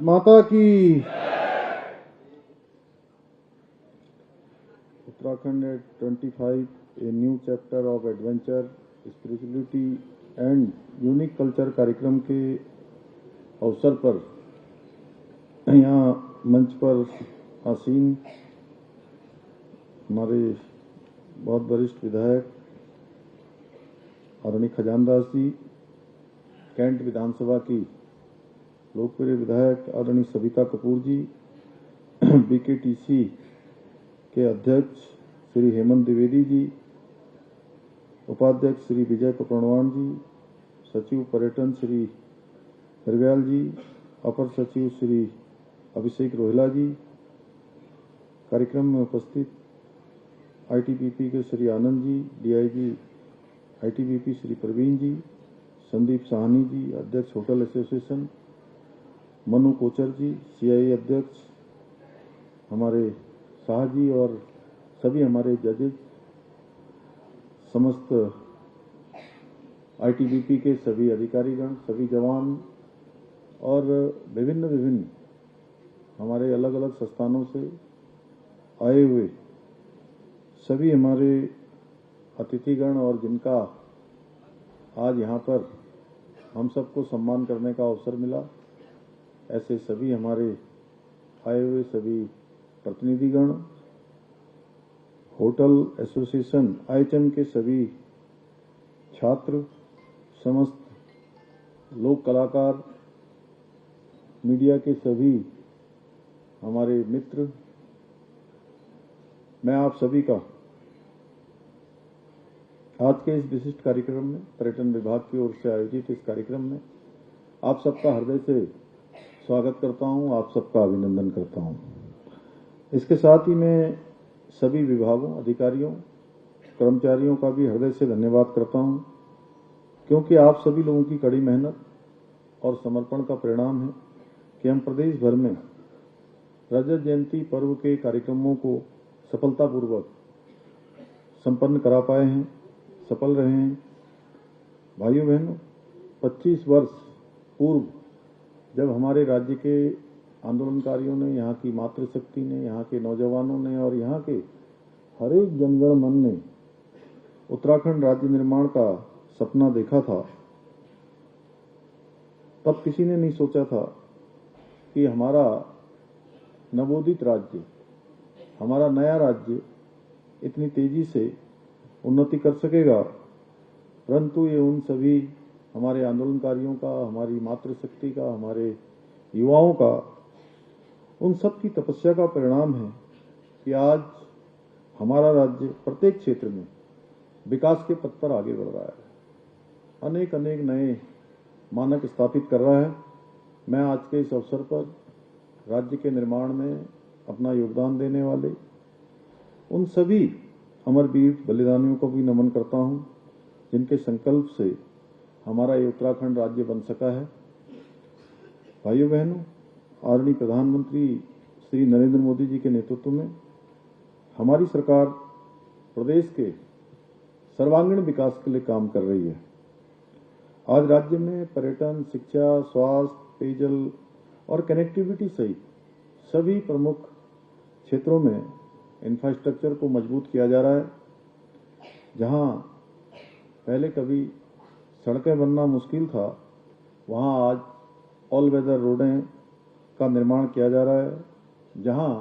माता की। Uttarakhand at 25, a new chapter of adventure, spirituality and unique culture कार्यक्रम के अवसर पर यहाँ मंच पर आसीन हमारे बहुत वरिष्ठ विधायक आदरणीय खजानदास जी, कैंट विधानसभा की लोकप्रिय विधायक आदरणीय सविता कपूर जी, बीकेटीसी के अध्यक्ष श्री हेमंत द्विवेदी जी, उपाध्यक्ष श्री विजय कपड़वान जी, सचिव पर्यटन श्री हरव्याल जी, अपर सचिव श्री अभिषेक रोहिला जी, कार्यक्रम में उपस्थित आईटीबीपी के श्री आनंद जी, डीआईजी आईटीबीपी श्री प्रवीण जी, संदीप साहनी जी, अध्यक्ष होटल एसोसिएशन, मनु कोचर जी, सीआई अध्यक्ष हमारे शाह जी और सभी हमारे जजेज, समस्त आईटीबीपी के सभी अधिकारीगण, सभी जवान और विभिन्न हमारे अलग अलग संस्थानों से आए हुए सभी हमारे अतिथिगण और जिनका आज यहाँ पर हम सबको सम्मान करने का अवसर मिला, ऐसे सभी हमारे आए हुए सभी प्रतिनिधिगण, होटल एसोसिएशन आईएचएम के सभी छात्र, समस्त लोक कलाकार, मीडिया के सभी हमारे मित्र, मैं आप सभी का आज के इस विशिष्ट कार्यक्रम में, पर्यटन विभाग की ओर से आयोजित इस कार्यक्रम में आप सबका हृदय से स्वागत करता हूं, आप सबका अभिनंदन करता हूं। इसके साथ ही मैं सभी विभागों, अधिकारियों, कर्मचारियों का भी हृदय से धन्यवाद करता हूं, क्योंकि आप सभी लोगों की कड़ी मेहनत और समर्पण का परिणाम है कि हम प्रदेश भर में रजत जयंती पर्व के कार्यक्रमों को सफलतापूर्वक संपन्न करा पाए हैं, सफल रहे हैं। भाइयों बहनों, 25 वर्ष पूर्व जब हमारे राज्य के आंदोलनकारियों ने, यहाँ की मातृशक्ति ने, यहाँ के नौजवानों ने और यहाँ के हर एक जनगण मन ने उत्तराखंड राज्य निर्माण का सपना देखा था, तब किसी ने नहीं सोचा था कि हमारा नवोदित राज्य, हमारा नया राज्य इतनी तेजी से उन्नति कर सकेगा। परंतु ये उन सभी हमारे आंदोलनकारियों का, हमारी मातृशक्ति का, हमारे युवाओं का, उन सब की तपस्या का परिणाम है कि आज हमारा राज्य प्रत्येक क्षेत्र में विकास के पथ पर आगे बढ़ रहा है, अनेक नए मानक स्थापित कर रहा है। मैं आज के इस अवसर पर राज्य के निर्माण में अपना योगदान देने वाले उन सभी अमर वीर बलिदानियों को भी नमन करता हूं, जिनके संकल्प से हमारा ये उत्तराखंड राज्य बन सका है। भाइयों बहनों, आदरणीय प्रधानमंत्री श्री नरेंद्र मोदी जी के नेतृत्व में हमारी सरकार प्रदेश के सर्वांगीण विकास के लिए काम कर रही है। आज राज्य में पर्यटन, शिक्षा, स्वास्थ्य, पेयजल और कनेक्टिविटी सहित सभी प्रमुख क्षेत्रों में इंफ्रास्ट्रक्चर को मजबूत किया जा रहा है। जहां पहले कभी सड़कें बनना मुश्किल था, वहां आज ऑल वेदर रोडें का निर्माण किया जा रहा है। जहां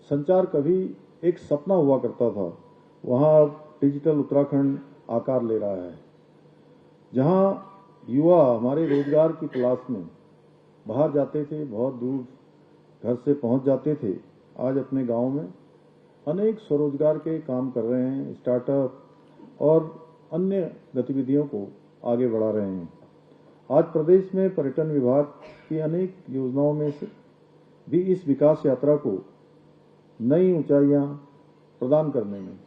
संचार कभी एक सपना हुआ करता था, वहां डिजिटल उत्तराखंड आकार ले रहा है। जहां युवा हमारे रोजगार की तलाश में बाहर जाते थे, बहुत दूर घर से पहुंच जाते थे, आज अपने गांव में अनेक स्वरोजगार के काम कर रहे हैं, स्टार्टअप और अन्य गतिविधियों को आगे बढ़ा रहे हैं। आज प्रदेश में पर्यटन विभाग की अनेक योजनाओं में से भी इस विकास यात्रा को नई ऊंचाइयां प्रदान करने में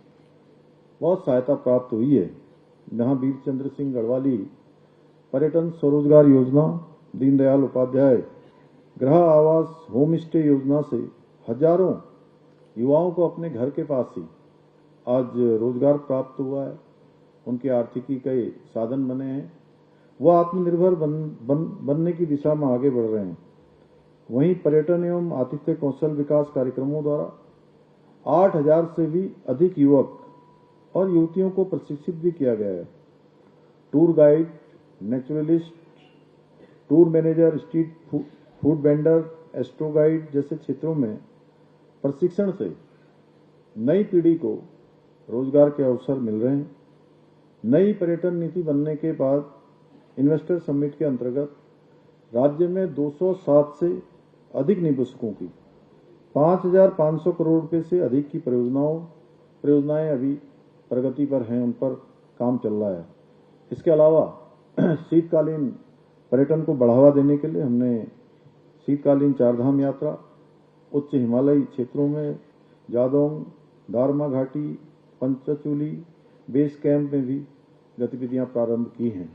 बहुत सहायता प्राप्त हुई है। जहां वीर चंद्र सिंह गढ़वाली पर्यटन स्वरोजगार योजना, दीनदयाल उपाध्याय गृह आवास होम स्टे योजना से हजारों युवाओं को अपने घर के पास ही आज रोजगार प्राप्त हुआ है, उनकी आर्थिकी के साधन बने हैं, वो आत्मनिर्भर बनने की दिशा में आगे बढ़ रहे हैं। वहीं पर्यटन एवं आतिथ्य कौशल विकास कार्यक्रमों द्वारा 8,000 से भी अधिक युवक और युवतियों को प्रशिक्षित भी किया गया है। Tour guide, naturalist, tour manager, street food vendor, astro guide जैसे क्षेत्रों में प्रशिक्षण से नई पीढ़ी को रोजगार के अवसर मिल रहे हैं। नई पर्यटन नीति बनने के बाद इन्वेस्टर समिट के अंतर्गत राज्य में 207 से अधिक निवेशकों की 5,500 करोड़ रुपए से अधिक की परियोजनाएं अभी प्रगति पर हैं, उन पर काम चल रहा है। इसके अलावा शीतकालीन पर्यटन को बढ़ावा देने के लिए हमने शीतकालीन चारधाम यात्रा, उच्च हिमालयी क्षेत्रों में जादौंग, दारमा घाटी, पंचचूली बेस कैंप में भी गतिविधियां प्रारंभ की हैं।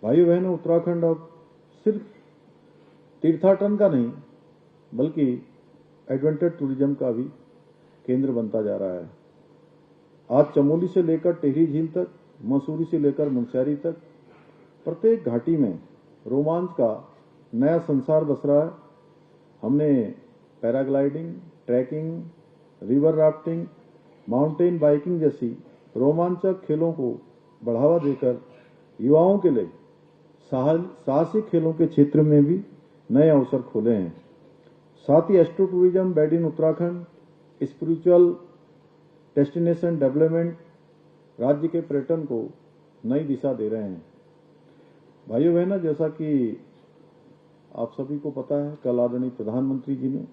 भाइयों बहनों, उत्तराखंड अब सिर्फ तीर्थाटन का नहीं बल्कि एडवेंचर टूरिज्म का भी केंद्र बनता जा रहा है। आज चमोली से लेकर टिहरी झील तक, मसूरी से लेकर मुनस्यारी तक प्रत्येक घाटी में रोमांच का नया संसार बस रहा है। हमने paragliding, trekking, river rafting, mountain biking जैसी रोमांचक खेलों को बढ़ावा देकर युवाओं के लिए साहसिक खेलों के क्षेत्र में भी नए अवसर खोले हैं। साथ ही astro tourism, made in Uttarakhand, spiritual destination development राज्य के पर्यटन को नई दिशा दे रहे हैं। भाइयों बहनों, जैसा कि आप सभी को पता है, कल आदरणीय प्रधानमंत्री जी ने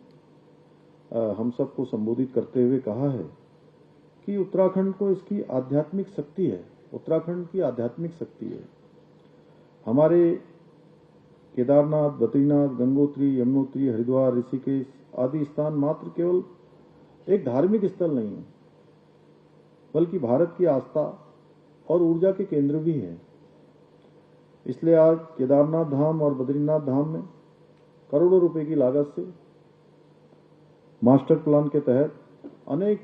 हम सबको संबोधित करते हुए कहा है कि उत्तराखंड को इसकी आध्यात्मिक शक्ति है, उत्तराखंड की आध्यात्मिक शक्ति है। हमारे केदारनाथ, बद्रीनाथ, गंगोत्री, यमुनोत्री, हरिद्वार, ऋषिकेश आदि स्थान मात्र केवल एक धार्मिक स्थल नहीं है बल्कि भारत की आस्था और ऊर्जा के केंद्र भी हैं। इसलिए आज केदारनाथ धाम और बद्रीनाथ धाम में करोड़ों रुपए की लागत से मास्टर प्लान के तहत अनेक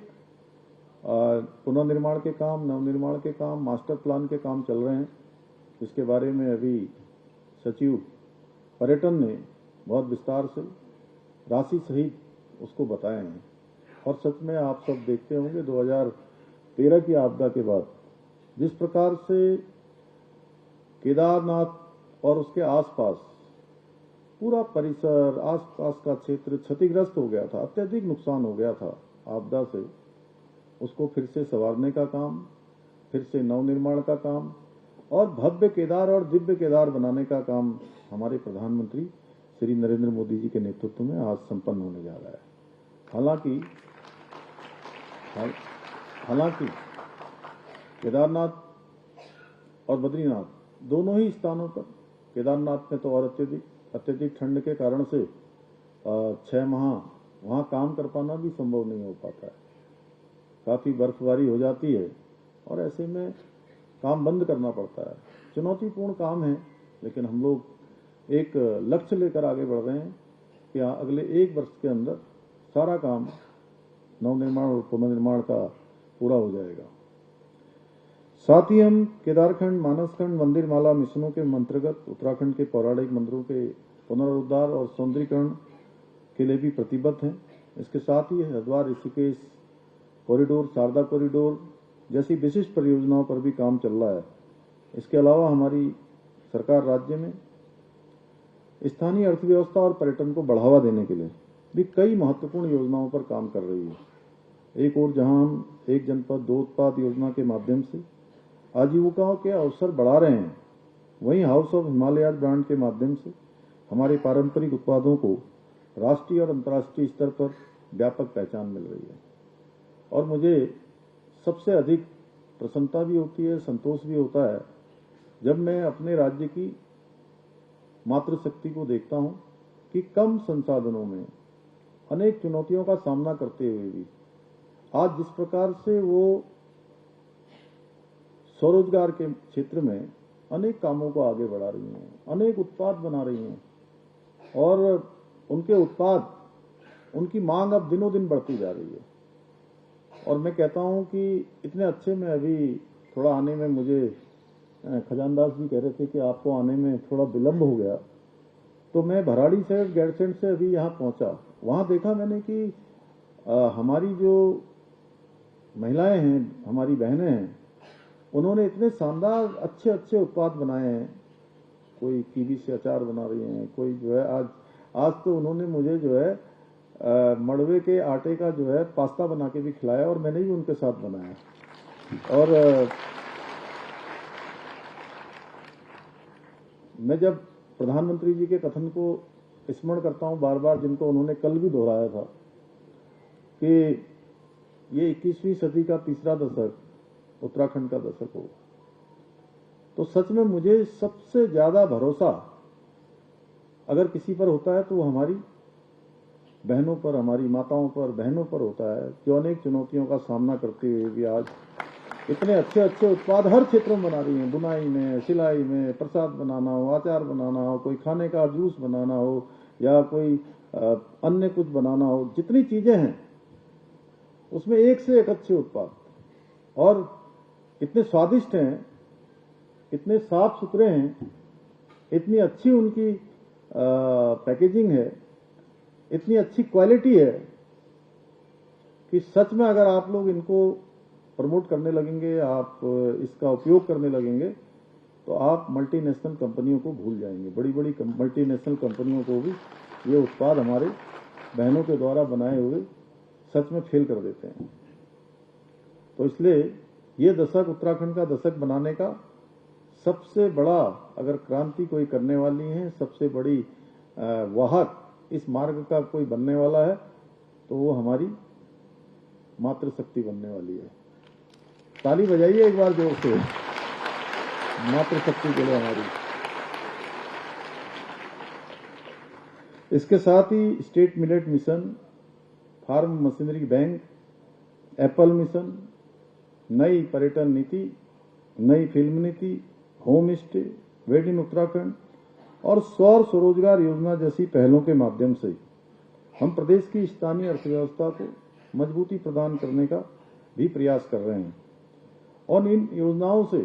पुनर्निर्माण के काम, नवनिर्माण के काम, मास्टर प्लान के काम चल रहे हैं। इसके बारे में अभी सचिव पर्यटन ने बहुत विस्तार से राशि सहित उसको बताए हैं। और सच में आप सब देखते होंगे 2013 की आपदा के बाद जिस प्रकार से केदारनाथ और उसके आसपास पूरा परिसर, आसपास का क्षेत्र क्षतिग्रस्त हो गया था, अत्यधिक नुकसान हो गया था आपदा से, उसको फिर से संवारने का काम, फिर से नवनिर्माण का काम और भव्य केदार और दिव्य केदार बनाने का काम हमारे प्रधानमंत्री श्री नरेंद्र मोदी जी के नेतृत्व में आज संपन्न होने जा रहा है। हालांकि केदारनाथ और बद्रीनाथ दोनों ही स्थानों पर, केदारनाथ में तो और अत्यधिक ठंड के कारण से 6 माह वहां काम कर पाना भी संभव नहीं हो पाता है। काफी बर्फबारी हो जाती है और ऐसे में काम बंद करना पड़ता है। चुनौतीपूर्ण काम है, लेकिन हम लोग एक लक्ष्य लेकर आगे बढ़ रहे हैं कि अगले 1 वर्ष के अंदर सारा काम नवनिर्माण और पुनर्निर्माण का पूरा हो जाएगा। साथ ही हम केदारखंड, मानसखंड, मंदिर माला मिशनों के अंतर्गत उत्तराखंड के पौराणिक मंदिरों के पुनरुद्धार और सौंदर्यीकरण के लिए भी प्रतिबद्ध हैं। इसके साथ ही हरिद्वार ऋषिकेश कॉरिडोर, शारदा कॉरिडोर जैसी विशिष्ट परियोजनाओं पर भी काम चल रहा है। इसके अलावा हमारी सरकार राज्य में स्थानीय अर्थव्यवस्था और पर्यटन को बढ़ावा देने के लिए भी कई महत्वपूर्ण योजनाओं पर काम कर रही है। एक और जहां हम एक जनपद दो उत्पाद योजना के माध्यम से आजीविकाओं के अवसर बढ़ा रहे हैं, वहीं हाउस ऑफ हिमालयाज ब्रांड के माध्यम से हमारे पारंपरिक उत्पादों को राष्ट्रीय और अंतर्राष्ट्रीय स्तर पर व्यापक पहचान मिल रही है। और मुझे सबसे अधिक प्रसन्नता भी होती है, संतोष भी होता है जब मैं अपने राज्य की मातृशक्ति को देखता हूं कि कम संसाधनों में अनेक चुनौतियों का सामना करते हुए भी आज जिस प्रकार से वो स्वरोजगार के क्षेत्र में अनेक कामों को आगे बढ़ा रही हैं, अनेक उत्पाद बना रही हैं और उनके उत्पाद, उनकी मांग अब दिनों दिन बढ़ती जा रही है। और मैं कहता हूं कि इतने अच्छे में अभी थोड़ा आने में मुझे खजानदास जी कह रहे थे कि आपको आने में थोड़ा विलंब हो गया, तो मैं भराड़ी से गैरसैंण से अभी यहाँ पहुंचा, वहाँ देखा मैंने कि हमारी जो महिलाएं हैं, हमारी बहनें हैं, उन्होंने इतने शानदार अच्छे अच्छे उत्पाद बनाए हैं। कोई कीवी से अचार बना रही हैं, कोई जो है आज तो उन्होंने मुझे जो है मड़वे के आटे का जो है पास्ता बना के भी खिलाया और मैंने भी उनके साथ बनाया। और मैं जब प्रधानमंत्री जी के कथन को स्मरण करता हूं बार बार, जिनको उन्होंने कल भी दोहराया था कि ये 21वीं सदी का तीसरा दशक उत्तराखंड का दशक हो, तो सच में मुझे सबसे ज्यादा भरोसा अगर किसी पर होता है तो वो हमारी बहनों पर, हमारी माताओं पर, बहनों पर होता है, जो अनेक चुनौतियों का सामना करते हुए भी आज इतने अच्छे अच्छे उत्पाद हर क्षेत्र में बना रही हैं। बुनाई में, सिलाई में, प्रसाद बनाना हो, अचार बनाना हो, कोई खाने का जूस बनाना हो या कोई अन्य कुछ बनाना हो, जितनी चीजें हैं उसमें एक से एक अच्छे उत्पाद और इतने स्वादिष्ट हैं, इतने साफ सुथरे हैं, इतनी अच्छी उनकी पैकेजिंग है, इतनी अच्छी क्वालिटी है कि सच में अगर आप लोग इनको प्रमोट करने लगेंगे, आप इसका उपयोग करने लगेंगे, तो आप मल्टीनेशनल कंपनियों को भूल जाएंगे। बड़ी बड़ी मल्टीनेशनल कंपनियों को भी ये उत्पाद हमारे बहनों के द्वारा बनाए हुए सच में फेल कर देते हैं। तो इसलिए ये दशक उत्तराखंड का दशक बनाने का सबसे बड़ा, अगर क्रांति कोई करने वाली है, सबसे बड़ी वाहक इस मार्ग का कोई बनने वाला है, तो वो हमारी मातृशक्ति बनने वाली है। ताली बजाइए एक बार जोर से मातृशक्ति के लिए हमारी। इसके साथ ही state millet mission, farm machinery bank, apple mission, नई पर्यटन नीति, नई फिल्म नीति, home stay, wed in Uttarakhand और सौर स्वरोजगार योजना जैसी पहलों के माध्यम से हम प्रदेश की स्थानीय अर्थव्यवस्था को मजबूती प्रदान करने का भी प्रयास कर रहे हैं। और इन योजनाओं से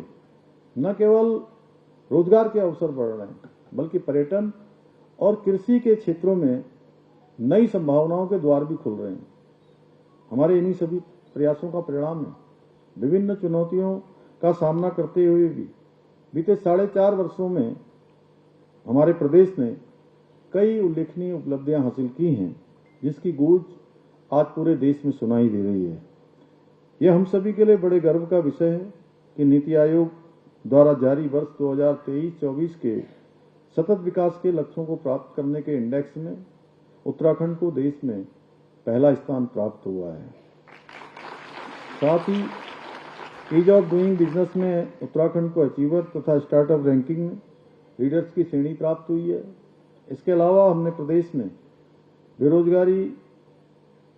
न केवल रोजगार के अवसर बढ़ रहे हैं, बल्कि पर्यटन और कृषि के क्षेत्रों में नई संभावनाओं के द्वार भी खुल रहे हैं। हमारे इन्हीं सभी प्रयासों का परिणाम है। विभिन्न चुनौतियों का सामना करते हुए भी बीते 4.5 वर्षों में हमारे प्रदेश ने कई उल्लेखनीय उपलब्धियां हासिल की हैं, जिसकी गूंज आज पूरे देश में सुनाई दे रही है। यह हम सभी के लिए बड़े गर्व का विषय है कि नीति आयोग द्वारा जारी वर्ष 2023-24 के सतत विकास के लक्ष्यों को प्राप्त करने के इंडेक्स में उत्तराखंड को देश में पहला स्थान प्राप्त हुआ है। साथ ही ईज ऑफ डूइंग बिजनेस में उत्तराखंड को अचीवर तथा स्टार्टअप रैंकिंग में लीडर्स की श्रेणी प्राप्त हुई है। इसके अलावा हमने प्रदेश में बेरोजगारी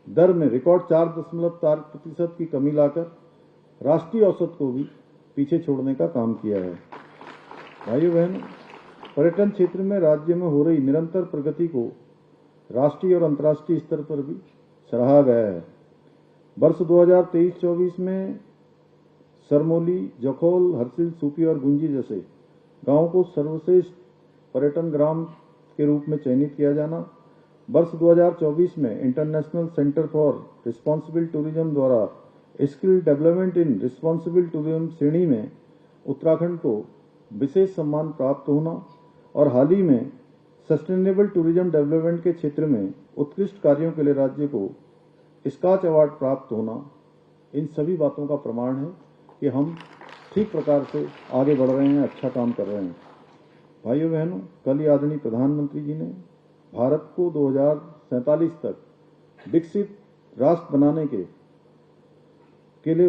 दर में रिकॉर्ड 4.4% की कमी लाकर राष्ट्रीय औसत को भी पीछे छोड़ने का काम किया है। भाइयों बहनों, पर्यटन क्षेत्र में राज्य में हो रही निरंतर प्रगति को राष्ट्रीय और अंतर्राष्ट्रीय स्तर पर भी सराहा गया है। वर्ष 2023-24 में सरमोली, जखौल, हरसिल, सूपी और गुंजी जैसे गांवों को सर्वश्रेष्ठ पर्यटन ग्राम के रूप में चयनित किया जाना, वर्ष 2024 में international centre for responsible tourism द्वारा skill development in responsible tourism श्रेणी में उत्तराखंड को विशेष सम्मान प्राप्त होना और हाल ही में सस्टेनेबल टूरिज्म डेवलपमेंट के क्षेत्र में उत्कृष्ट कार्यों के लिए राज्य को स्कॉच अवार्ड प्राप्त होना, इन सभी बातों का प्रमाण है कि हम ठीक प्रकार से आगे बढ़ रहे हैं, अच्छा काम कर रहे हैं। भाइयों बहनों, कल ही आदरणीय प्रधानमंत्री जी ने भारत को 2047 तक विकसित राष्ट्र बनाने के लिए